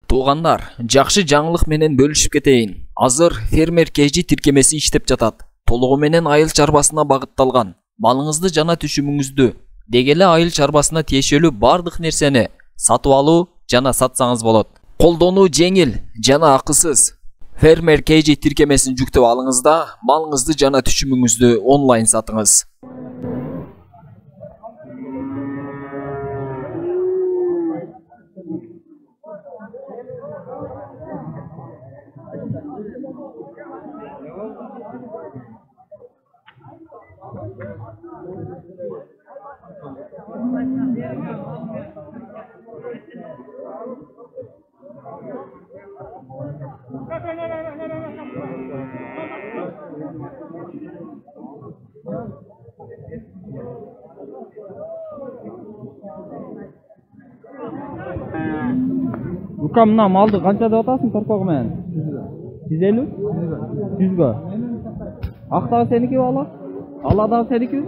Туугандар, жакшы жаңылык менен бөлүшүп кетейин. Азыр фермер KG тиркемеси иштеп жатат. Толугу менен айыл чарбасына багытталган. Малыңызды жана түшүмүңүздү, деги эле айыл чарбасына тиешелүү бардык нерсени сатып алуу жана сатсаңыз болот. Колдонуу жеңил жана акысыз. Фермер KG тиркемесин жүктөп алыңыз да малыңызды жана түшүмүңүздү онлайн сатыңыз. Luka mына малды канча деп атасың торпогу менен? 150? 100гө. Актагы сеники бала? Аладагы сеники?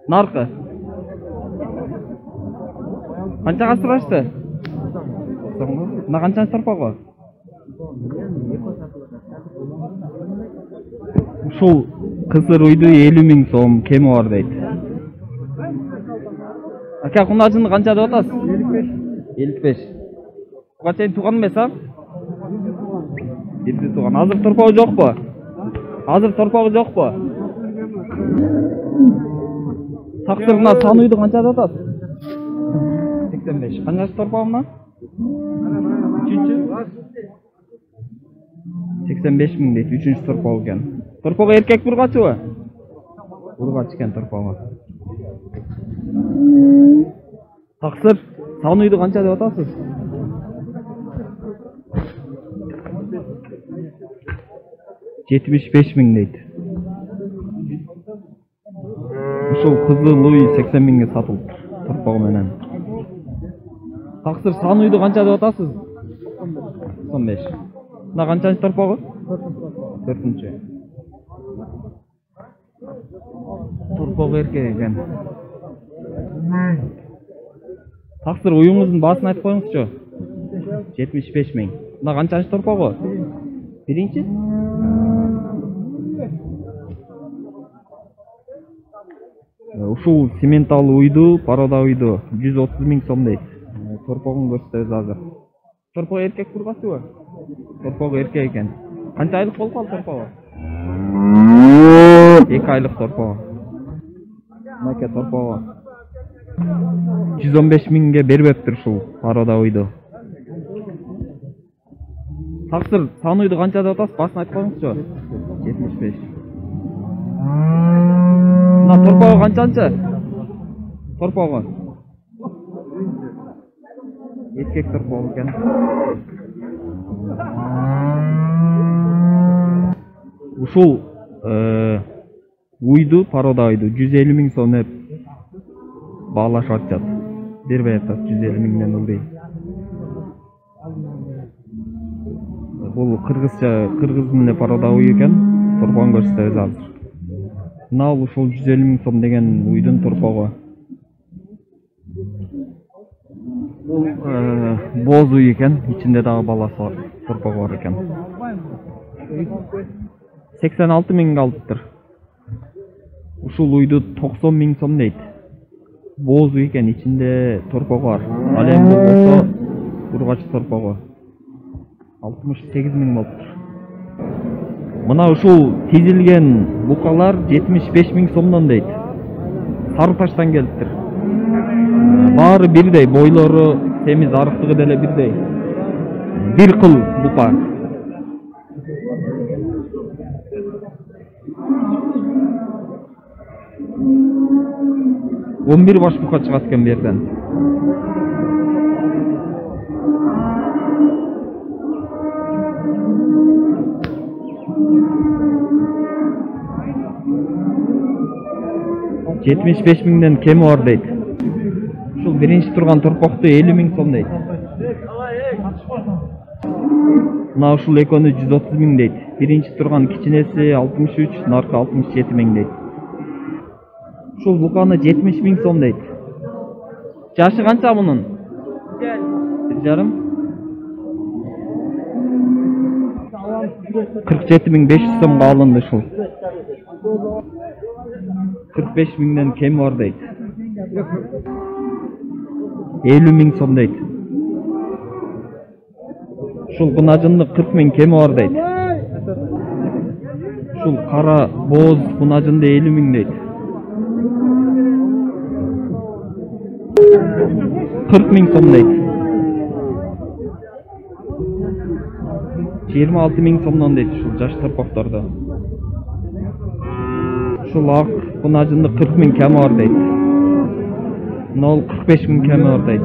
Наркы. Канчага сурашты? Мына канчанчы торпогу? Ушул кысыр уйду 50.000 сом кеми бар дейт. Ака кунажын канча деп атасыз? 55. Буга чейин тууган эмес а? Бирди тууган. Азыр торпогу жокпу? Азыр торпогу жокпу? Тактырына сануйду канча деп атасыз? 85. Канча торпогу мына? 3-чү? 85.000 дейт, 3-чү торпогу экен. Торпогу эркек бургачыбы? Бургач экен торпогу. Таксыр сануйду канча деп атасыз? 75.000 дейт. Ушул кызыл уй 80.000ге сатылып торпогу менен. Таксыр сануйду канча деп атасыз? 95. Мына канчанчы торпогу? 4-чү. Торпогу эркек экен. Таксыр уюңуздун баасын айтып коюңузчу. 75.000. Мына канчанчы торпогу? Биринчи? Ушул сементал уйду, порода уйду 130.000 сом дейт. Торпогун көрсөтөбүз азыр. Торпогу эркек бургачыбы? Торпогу эркек экен. Канча айлык болуп калды торпогу? 2 айлык торпогу. Мына торпогу 115.000ге бербептир ушул порода уйду. Таксыр сануйду канча деп атасыз? Басын айтып коюңузчу. 75. Мына торпогу канчанчы? Торпогу. Эркек торпогу экен. Ушул уйду, порода уйду 150.000 сом деп баалашып атышат. Бербей атат 150.000ден ылдый. Бул кыргыздын эле порода уй экен. Торпогун көрсөтөбүз азыр. Мына ушул 150.000 сом деген уйдун торпогу. Бул боз уй экен, ичинде дагы баласы бар, торпогу бар экен. 86.000 калыптыр. Ушул уйду 90.000 сом дейт. Боз уй экен, ичинде торпогу бар. Ал эми болсо бургач торпогу 68.000 болуптур. Мына ушул тизилген букалар 75.000 сомдон дейт. Сары таштан келиптир. Баары бирдей, бойлору темиз, арыктыгы деле бирдей. Бир кыл бука. Он бир баш бука чыгат экен бу жерден. $75.000ден кеми бар дейт. Ушул биринчи турган торпокту 50.000 сом дейт. Мына ушул экөөнү 130.000 дейт. Биринчи турган кичинеси 63, наркы 67.000 дейт. Ушул буканы 70.000 сом дейт. Жашы канча мунун? 1,5. 47.500 сомго алынды ушул. 45.000ден кеми бар дейт. 50.000 сом дейт. Ушул кунажынды 40.000 кеми бар дейт. Ушул кара боз кунажынды 50.000 дейт. 40.000 сом дейт. 26.000 сомдон дейт ушул жаш торпокторду. Ушул ак кунажынды 40.000 кеми бар дейт. 45.000 кеми бар дейт.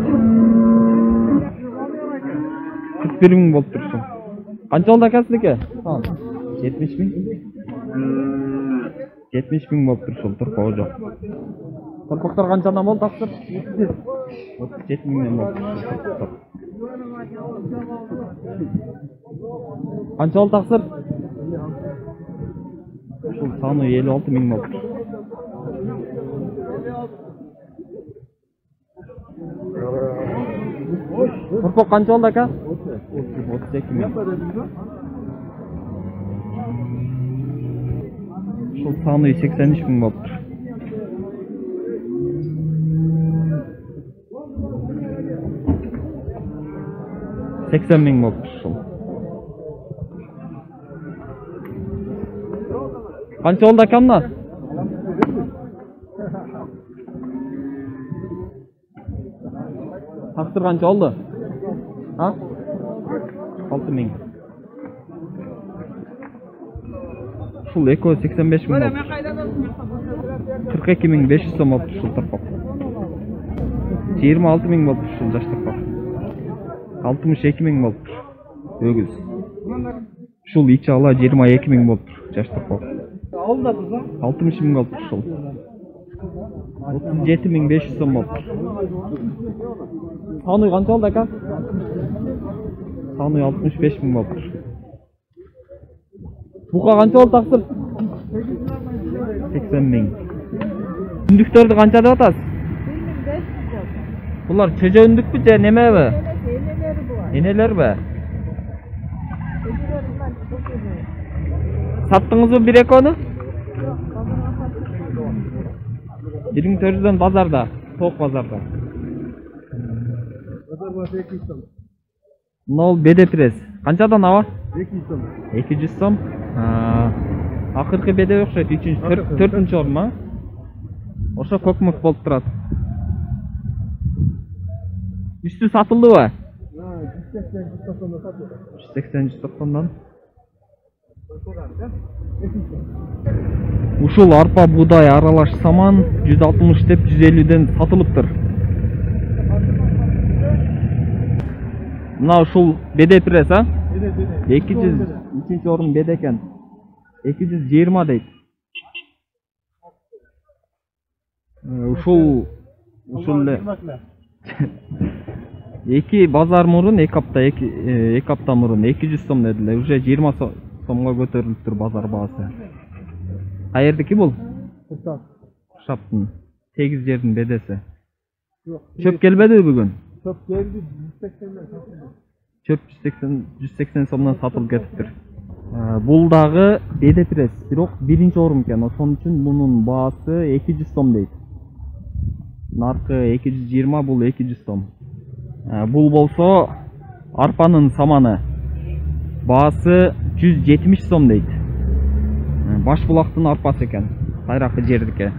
41.000 болуп тур ушул. Канча болду ака сиздики? 70.000. 70.000 болуп тур ушул торпогу жок. Торпоктор канчадан болду таксыр? 37.000ден болду. Канча болду таксыр? Ушул саны 56.000 болду. Торпок канча болду ака? 32.000. Ушул саны 83.000 болду. $80.000 болуп ушул. Канча болду ака мына? Тактыр канча болду? 6.000. Ушул экөө 85.000 болду. 42.500 сом болуп ушул торпок. 26.000 болуп ушул жаш торпок. 62.000 болуп өгүз. Ушул ичи ала 22.000 болуп жаш торпок. 60.000 болуп ушул. 37.500 сом болуп. Саны канча болду ака? Саны 65.000 болуп. Бука канча болду таксыр? 80.000. Үндүктөрдү канча деп атасыз? 1500. Булар чөжө үндүкпү же немеби? Энелер бе? Саттыңызбы бир экөөнү? 1400дөн базарда, тоок базарда. Нол беде пресс. Канчадан аба? 200 сом. 200 сом. Акыркы беде окшойт, 4-чү орун ма? Ошо көкмөк болуп турат. Үстү сатылдыбы? 180-190дон. Ушул арпа буудай аралаш саман 160 деп 150ден сатылыптыр. Мына ушул беде пресс, 200 орун беде экен. 220 дейт. Ушул эле эки базар мурун, эки апта мурун 200 сом дедилер. Уже 20 сомго көтөрүлүптүр базар баасы. Каердики бул? Шаптын. 8 жердин бедеси. Чөп келбеди бүгүн? Чөп келди, 180. Чөп 180 сомдон сатылып кетиптир. Бул дагы беде пресс, бирок биринчи орун экен. Ошон үчүн мунун баасы 200 сом дейт. Наркы 220, бул 200 сом. Бул болсо арпанын саманы. Баасы 170 сом дейт. Баш булактын арпасы экен. Кайракы жердики.